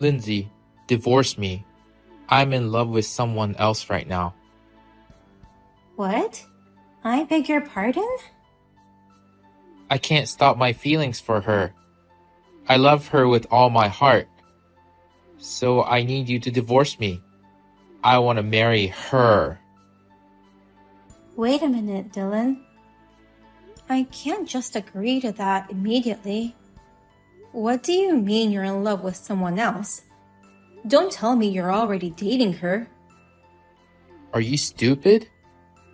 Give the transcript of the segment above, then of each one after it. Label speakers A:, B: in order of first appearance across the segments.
A: Lindsay, divorce me. I'm in love with someone else right now.
B: What? I beg your pardon?
A: I can't stop my feelings for her. I love her with all my heart. So I need you to divorce me. I want to marry her.
B: Wait a minute, Dylan. I can't just agree to that immediately. What do you mean you're in love with someone else? Don't tell me you're already dating her.
A: Are you stupid?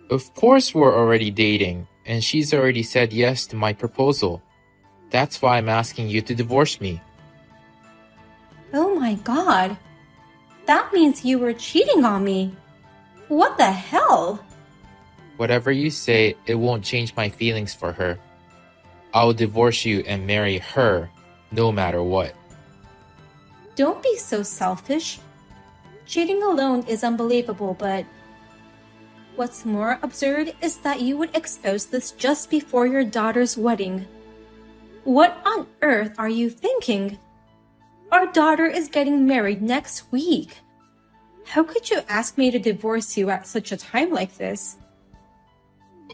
A: Of course we're already dating, and she's already said yes to my proposal. That's why I'm asking you to divorce me.
B: Oh my god. That means you were cheating on me. What the hell?
A: Whatever you say, it won't change my feelings for her. I'll divorce you and marry her, no matter what.
B: Don't be so selfish. Cheating alone is unbelievable, but what's more absurd is that you would expose this just before your daughter's wedding. What on earth are you thinking? Our daughter is getting married next week. How could you ask me to divorce you at such a time like this?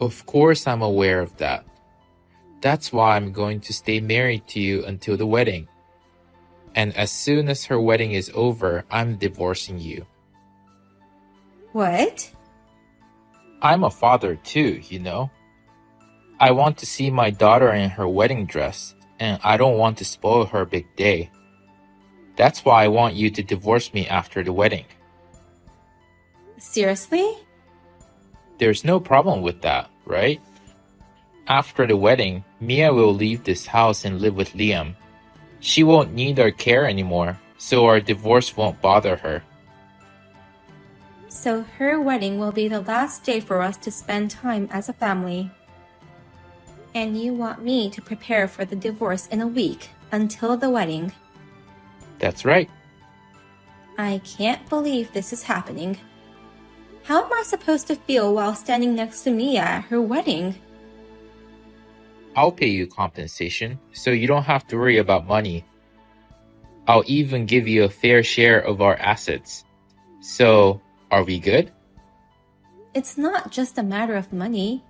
A: Of course I'm aware of that. That's why I'm going to stay married to you until the wedding. And as soon as her wedding is over, I'm divorcing you.
B: What?
A: I'm a father too, you know. I want to see my daughter in her wedding dress, and I don't want to spoil her big day. That's why I want you to divorce me after the wedding.
B: Seriously?
A: There's no problem with that, right? After the wedding, Mia will leave this house and live with Liam. She won't need our care anymore, so our divorce won't bother her.
B: So her wedding will be the last day for us to spend time as a family. And you want me to prepare for the divorce in a week until the wedding.
A: That's right.
B: I can't believe this is happening. How am I supposed to feel while standing next to Mia at her wedding?
A: I'll pay you compensation, so you don't have to worry about money. I'll even give you a fair share of our assets. So, are we good?
B: It's not just a matter of money.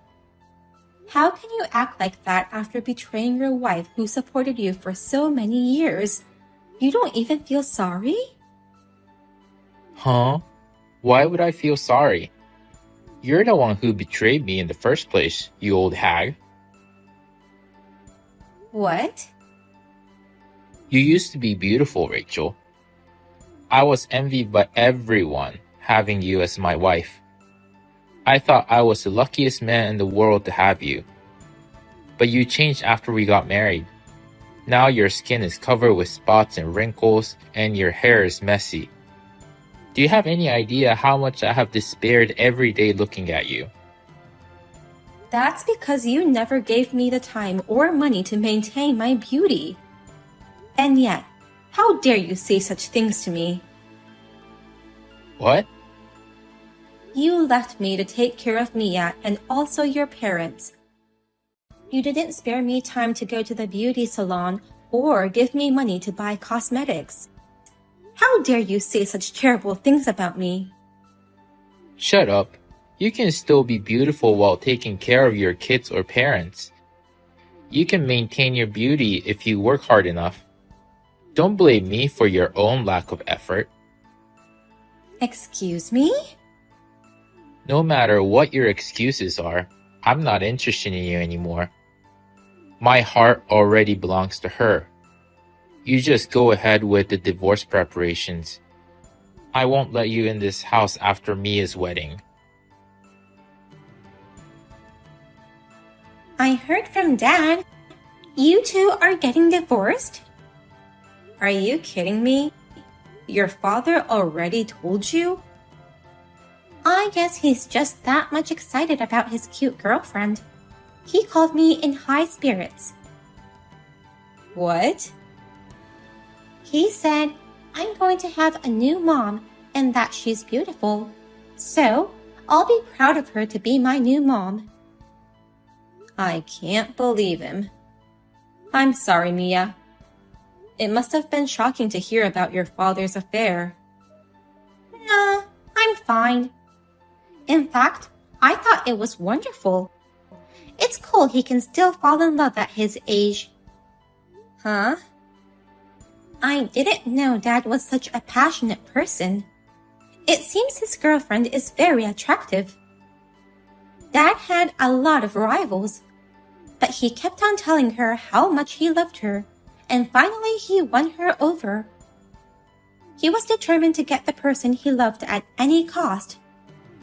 B: How can you act like that after betraying your wife who supported you for so many years? You don't even feel sorry?
A: Huh? Why would I feel sorry? You're the one who betrayed me in the first place, you old hag.
B: What?
A: You used to be beautiful, Rachel. I was envied by everyone having you as my wife. I thought I was the luckiest man in the world to have you. But you changed after we got married. Now your skin is covered with spots and wrinkles, and your hair is messy. Do you have any idea how much I have despaired every day looking at you?
B: That's because you never gave me the time or money to maintain my beauty. And yet, how dare you say such things to me?
A: What?
B: You left me to take care of Mia and also your parents. You didn't spare me time to go to the beauty salon or give me money to buy cosmetics. How dare you say such terrible things about me?
A: Shut up. You can still be beautiful while taking care of your kids or parents. You can maintain your beauty if you work hard enough. Don't blame me for your own lack of effort.
B: Excuse me?
A: No matter what your excuses are, I'm not interested in you anymore. My heart already belongs to her. You just go ahead with the divorce preparations. I won't let you in this house after Mia's wedding.
B: I heard from Dad. You two are getting divorced? Are you kidding me? Your father already told you? I guess he's just that much excited about his cute girlfriend. He called me in high spirits. What? He said, I'm going to have a new mom and that she's beautiful. So, I'll be proud of her to be my new mom. I can't believe him. I'm sorry, Mia. It must have been shocking to hear about your father's affair. Nah, I'm fine. In fact, I thought it was wonderful. It's cool he can still fall in love at his age. Huh? I didn't know Dad was such a passionate person. It seems his girlfriend is very attractive. Dad had a lot of rivals, but he kept on telling her how much he loved her, and finally he won her over. He was determined to get the person he loved at any cost.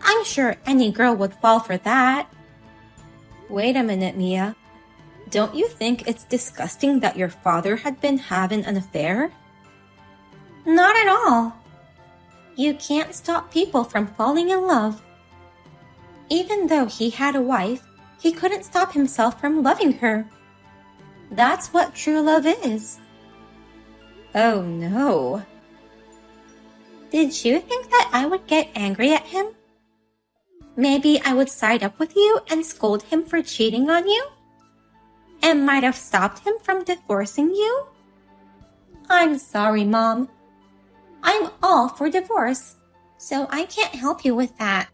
B: I'm sure any girl would fall for that. Wait a minute, Mia. Don't you think it's disgusting that your father had been having an affair? Not at all. You can't stop people from falling in love. Even though he had a wife, he couldn't stop himself from loving her. That's what true love is. Oh no. Did you think that I would get angry at him? Maybe I would side up with you and scold him for cheating on you? And might have stopped him from divorcing you? I'm sorry, Mom. I'm all for divorce, so I can't help you with that.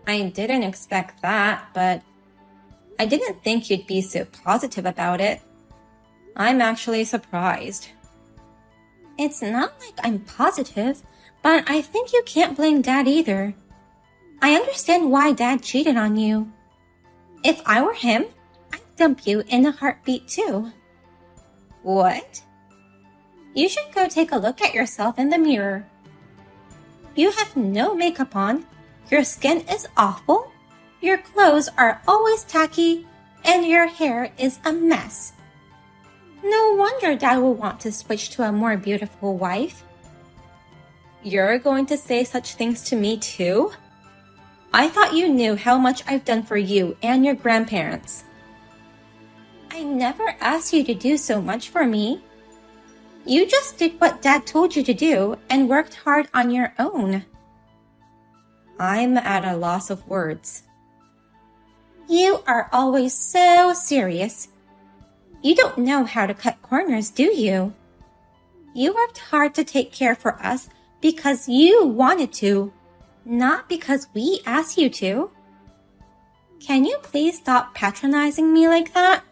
B: I didn't expect that, but I didn't think you'd be so positive about it. I'm actually surprised. It's not like I'm positive, but I think you can't blame Dad either. I understand why Dad cheated on you. If I were him, I'd dump you in a heartbeat too. What? You should go take a look at yourself in the mirror. You have no makeup on, your skin is awful, your clothes are always tacky, and your hair is a mess. No wonder Dad will want to switch to a more beautiful wife. You're going to say such things to me too? I thought you knew how much I've done for you and your grandparents. I never asked you to do so much for me. You just did what Dad told you to do and worked hard on your own. I'm at a loss of words. You are always so serious. You don't know how to cut corners, do you? You worked hard to take care for us because you wanted to, not because we asked you to. Can you please stop patronizing me like that?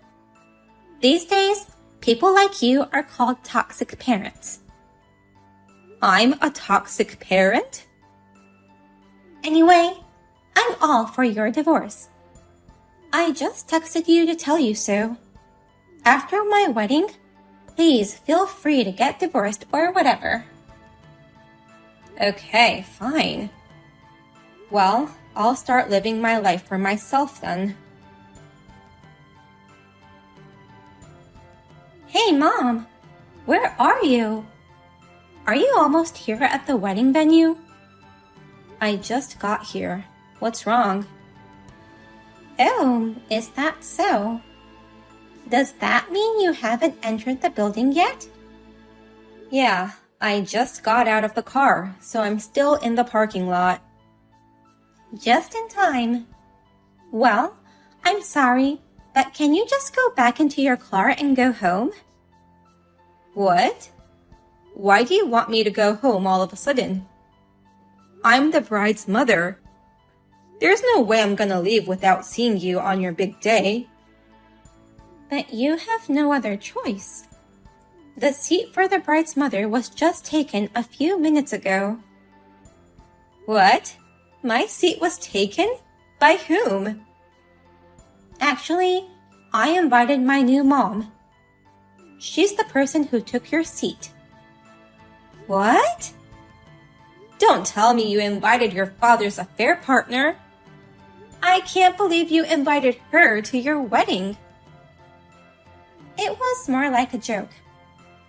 B: These days, people like you are called toxic parents. I'm a toxic parent? Anyway, I'm all for your divorce. I just texted you to tell you so. After my wedding, please feel free to get divorced or whatever. Okay, fine. Well, I'll start living my life for myself then. Hey, Mom! Where are you? Are you almost here at the wedding venue? I just got here. What's wrong? Oh, is that so? Does that mean you haven't entered the building yet? Yeah, I just got out of the car, so I'm still in the parking lot. Just in time. Well, I'm sorry, but can you just go back into your car and go home? What? Why do you want me to go home all of a sudden? I'm the bride's mother. There's no way I'm gonna leave without seeing you on your big day. But you have no other choice. The seat for the bride's mother was just taken a few minutes ago. What? My seat was taken? By whom? Actually, I invited my new mom. She's the person who took your seat. What? Don't tell me you invited your father's affair partner. I can't believe you invited her to your wedding. It was more like a joke.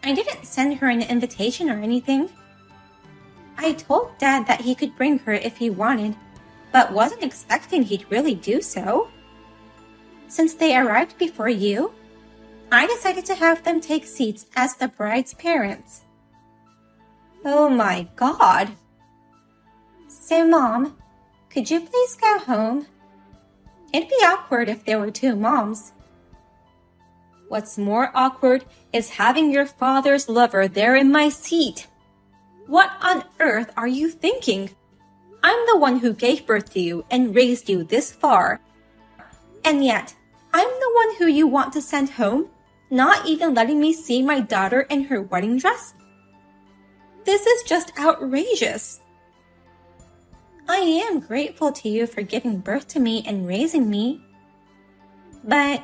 B: I didn't send her an invitation or anything. I told Dad that he could bring her if he wanted, but wasn't expecting he'd really do so. Since they arrived before you, I decided to have them take seats as the bride's parents. Oh my God! So, Mom, could you please go home? It'd be awkward if there were two moms. What's more awkward is having your father's lover there in my seat. What on earth are you thinking? I'm the one who gave birth to you and raised you this far. And yet, I'm the one who you want to send home, not even letting me see my daughter in her wedding dress? This is just outrageous. I am grateful to you for giving birth to me and raising me. But,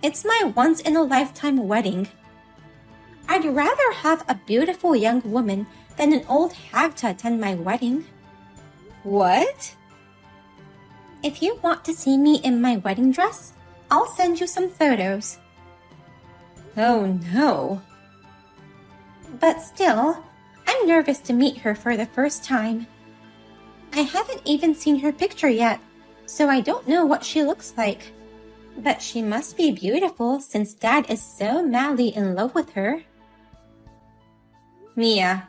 B: it's my once-in-a-lifetime wedding. I'd rather have a beautiful young woman than an old hag to attend my wedding. What? If you want to see me in my wedding dress, I'll send you some photos. Oh no. But still, I'm nervous to meet her for the first time. I haven't even seen her picture yet, so I don't know what she looks like. But she must be beautiful since Dad is so madly in love with her. Mia,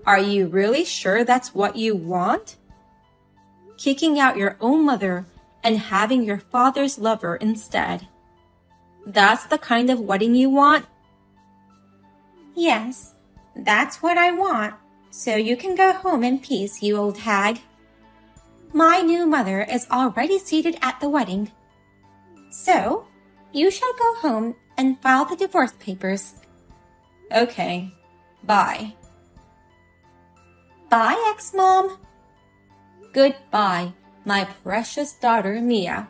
B: are you really sure that's what you want? Kicking out your own mother and having your father's lover instead. That's the kind of wedding you want? Yes, that's what I want, so you can go home in peace, you old hag. My new mother is already seated at the wedding. So, you shall go home and file the divorce papers. Okay, bye. Bye, ex-mom. Goodbye, my precious daughter Mia.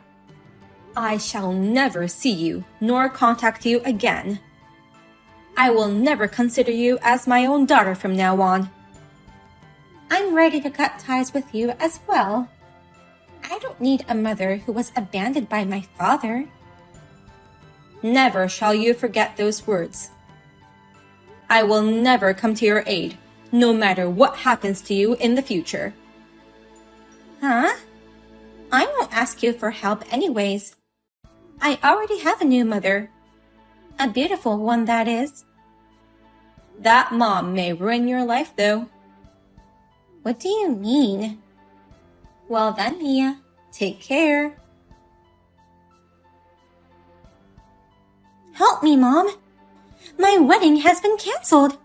B: I shall never see you nor contact you again. I will never consider you as my own daughter from now on. I'm ready to cut ties with you as well. I don't need a mother who was abandoned by my father. Never shall you forget those words. I will never come to your aid, no matter what happens to you in the future. Huh? I won't ask you for help anyways. I already have a new mother. A beautiful one, that is. That mom may ruin your life, though. What do you mean? Well then, Mia, take care. Help me, Mom. My wedding has been canceled.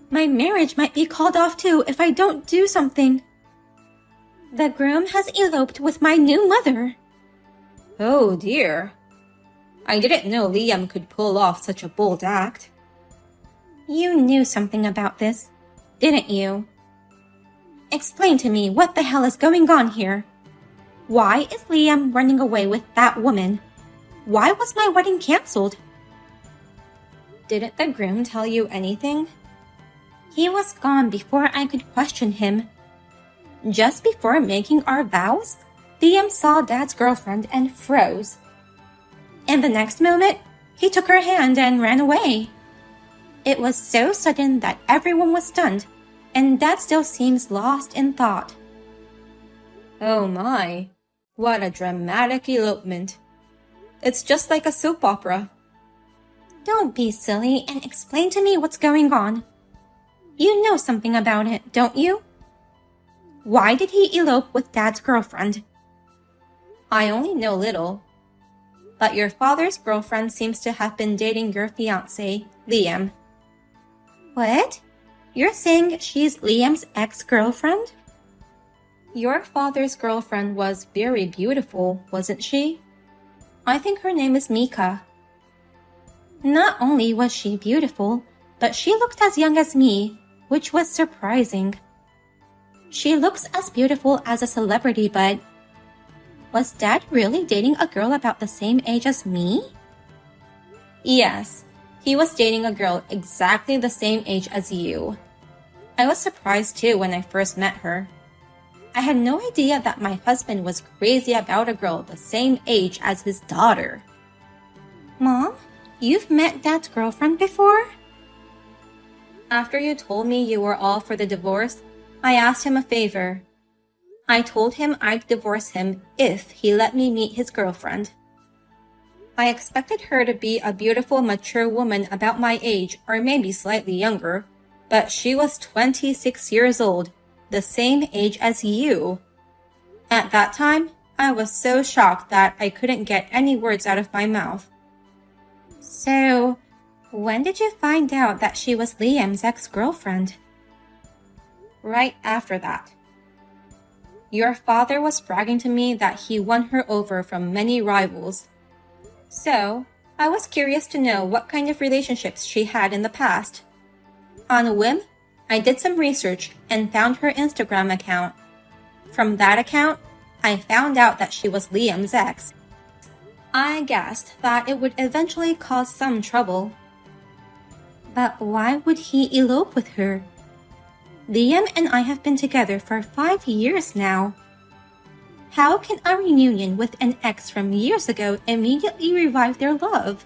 B: My marriage might be called off too if I don't do something. The groom has eloped with my new mother. Oh dear. I didn't know Liam could pull off such a bold act. You knew something about this, didn't you? Explain to me what the hell is going on here. Why is Liam running away with that woman? Why was my wedding canceled? Didn't the groom tell you anything? He was gone before I could question him. Just before making our vows, Liam saw Dad's girlfriend and froze. And the next moment, he took her hand and ran away. It was so sudden that everyone was stunned, and Dad still seems lost in thought. Oh my, what a dramatic elopement. It's just like a soap opera. Don't be silly and explain to me what's going on. You know something about it, don't you? Why did he elope with Dad's girlfriend? I only know little. But your father's girlfriend seems to have been dating your fiancé, Liam. What? You're saying she's Liam's ex-girlfriend? Your father's girlfriend was very beautiful, wasn't she? I think her name is Mika. Not only was she beautiful, but she looked as young as me, which was surprising. She looks as beautiful as a celebrity, but... Was Dad really dating a girl about the same age as me? Yes, he was dating a girl exactly the same age as you. I was surprised too when I first met her. I had no idea that my husband was crazy about a girl the same age as his daughter. Mom, you've met Dad's girlfriend before? After you told me you were all for the divorce, I asked him a favor. I told him I'd divorce him if he let me meet his girlfriend. I expected her to be a beautiful, mature woman about my age or maybe slightly younger, but she was 26 years old, the same age as you. At that time, I was so shocked that I couldn't get any words out of my mouth. So, when did you find out that she was Liam's ex-girlfriend? Right after that. Your father was bragging to me that he won her over from many rivals. So, I was curious to know what kind of relationships she had in the past. On a whim, I did some research and found her Instagram account. From that account, I found out that she was Liam's ex. I guessed that it would eventually cause some trouble. But why would he elope with her? Liam and I have been together for 5 years now. How can a reunion with an ex from years ago immediately revive their love?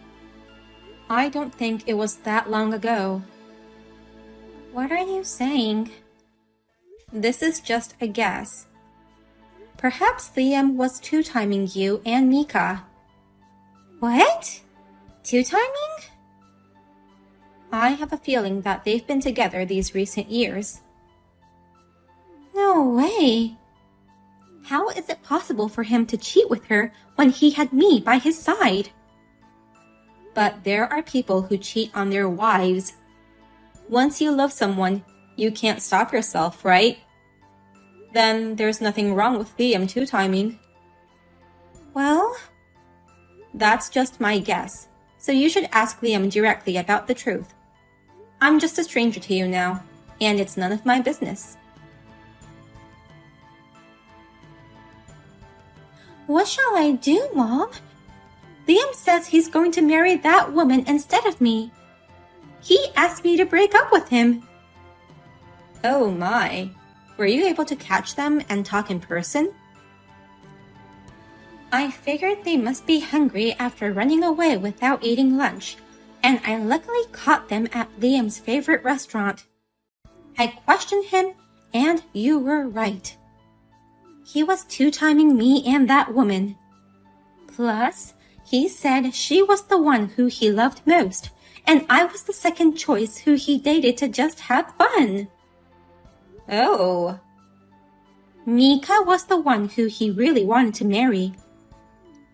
B: I don't think it was that long ago. What are you saying? This is just a guess. Perhaps Liam was two-timing you and Mika. What? Two-timing? I have a feeling that they've been together these recent years. No way! How is it possible for him to cheat with her when he had me by his side? But there are people who cheat on their wives. Once you love someone, you can't stop yourself, right? Then there's nothing wrong with Liam two-timing. Well, that's just my guess, so you should ask Liam directly about the truth. I'm just a stranger to you now, and it's none of my business. What shall I do, Mom? Liam says he's going to marry that woman instead of me. He asked me to break up with him. Oh my. Were you able to catch them and talk in person? I figured they must be hungry after running away without eating lunch, and I luckily caught them at Liam's favorite restaurant. I questioned him, and you were right. He was two-timing me and that woman. Plus, he said she was the one who he loved most, and I was the second choice who he dated to just have fun. Oh. Mika was the one who he really wanted to marry.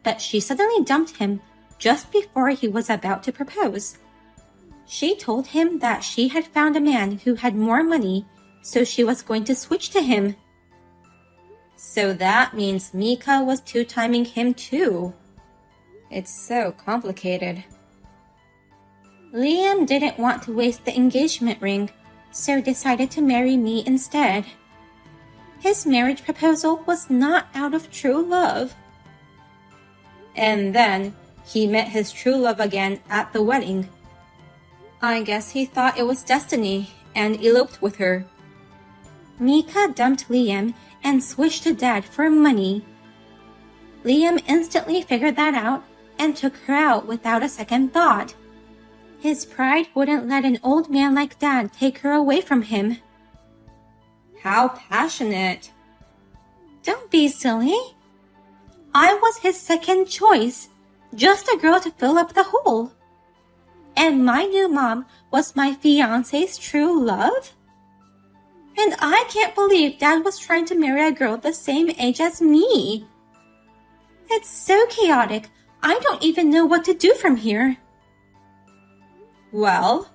B: But she suddenly dumped him just before he was about to propose. She told him that she had found a man who had more money, so she was going to switch to him. So that means Mika was two-timing him too. It's so complicated. Liam didn't want to waste the engagement ring, so decided to marry me instead. His marriage proposal was not out of true love. And then he met his true love again at the wedding. I guess he thought it was destiny and eloped with her. Mika dumped Liam and switched to Dad for money. Liam instantly figured that out and took her out without a second thought. His pride wouldn't let an old man like Dad take her away from him. How passionate. Don't be silly. I was his second choice, just a girl to fill up the hole. And my new mom was my fiancé's true love? And I can't believe Dad was trying to marry a girl the same age as me. It's so chaotic, I don't even know what to do from here. Well,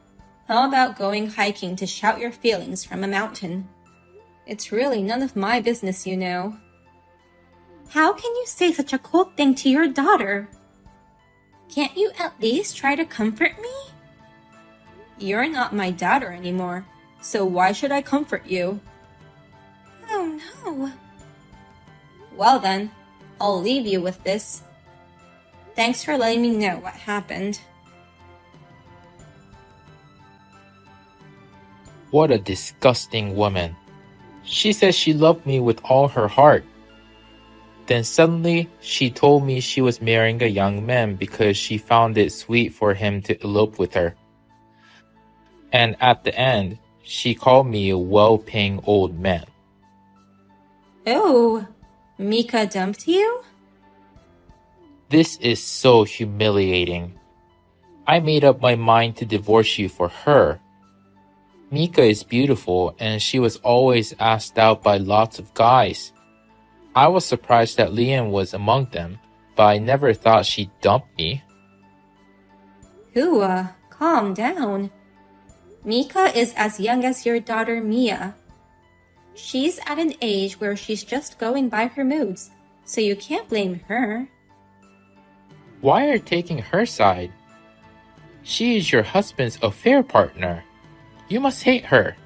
B: how about going hiking to shout your feelings from a mountain? It's really none of my business, you know. How can you say such a cold thing to your daughter? Can't you at least try to comfort me? You're not my daughter anymore, so why should I comfort you? Oh no. Well then, I'll leave you with this. Thanks for letting me know what happened.
A: What a disgusting woman. She said she loved me with all her heart. Then suddenly, she told me she was marrying a young man because she found it sweet for him to elope with her. And at the end, she called me a well-paying old man.
B: Oh, Mika dumped you?
A: This is so humiliating. I made up my mind to divorce you for her. Mika is beautiful and she was always asked out by lots of guys. I was surprised that Liam was among them, but I never thought she'd dump me.
B: Hua, calm down. Mika is as young as your daughter Mia. She's at an age where she's just going by her moods, so you can't blame her.
A: Why are you taking her side? She is your husband's affair partner. You must hate her.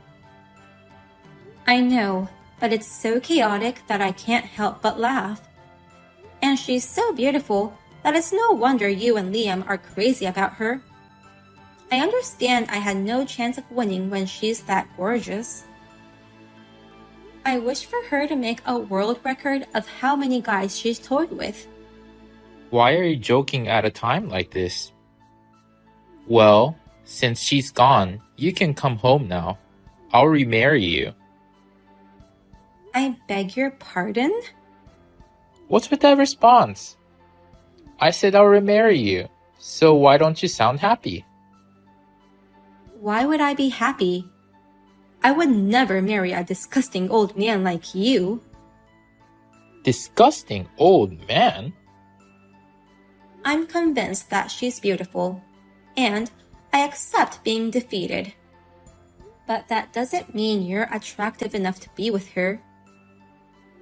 B: I know, but it's so chaotic that I can't help but laugh. And she's so beautiful that it's no wonder you and Liam are crazy about her. I understand I had no chance of winning when she's that gorgeous. I wish for her to make a world record of how many guys she's toyed with.
A: Why are you joking at a time like this? Well, since she's gone, you can come home now. I'll remarry you.
B: I beg your pardon?
A: What's with that response? I said I'll remarry you, so why don't you sound happy?
B: Why would I be happy? I would never marry a disgusting old man like you.
A: Disgusting old man?
B: I'm convinced that she's beautiful, and I accept being defeated. But that doesn't mean you're attractive enough to be with her.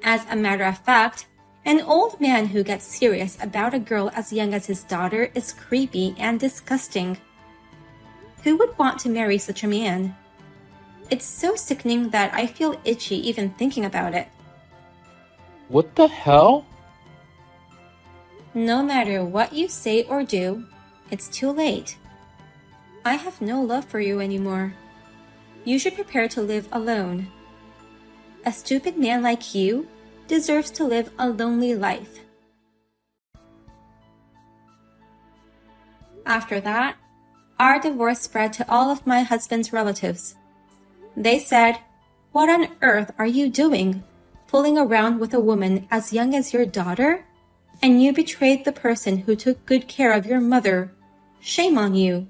B: As a matter of fact, an old man who gets serious about a girl as young as his daughter is creepy and disgusting. Who would want to marry such a man? It's so sickening that I feel itchy even thinking about it.
A: What the hell?
B: No matter what you say or do, it's too late. I have no love for you anymore. You should prepare to live alone. A stupid man like you deserves to live a lonely life. After that, our divorce spread to all of my husband's relatives. They said, "What on earth are you doing, fooling around with a woman as young as your daughter? And you betrayed the person who took good care of your mother. Shame on you."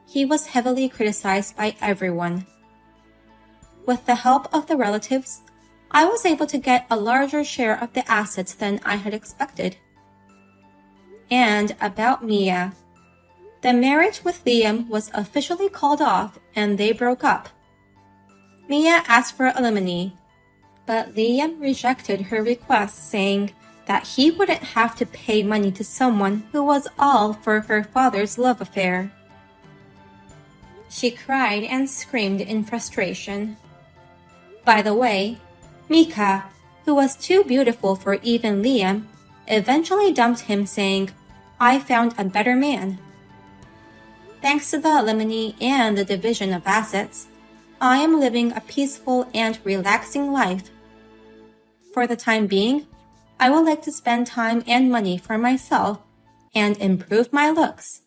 B: He was heavily criticized by everyone. With the help of the relatives, I was able to get a larger share of the assets than I had expected. And about Mia. The marriage with Liam was officially called off and they broke up. Mia asked for alimony, but Liam rejected her request, saying that he wouldn't have to pay money to someone who was all for her father's love affair. She cried and screamed in frustration. By the way, Mika, who was too beautiful for even Liam, eventually dumped him, saying, "I found a better man." Thanks to the alimony and the division of assets, I am living a peaceful and relaxing life. For the time being, I would like to spend time and money for myself and improve my looks.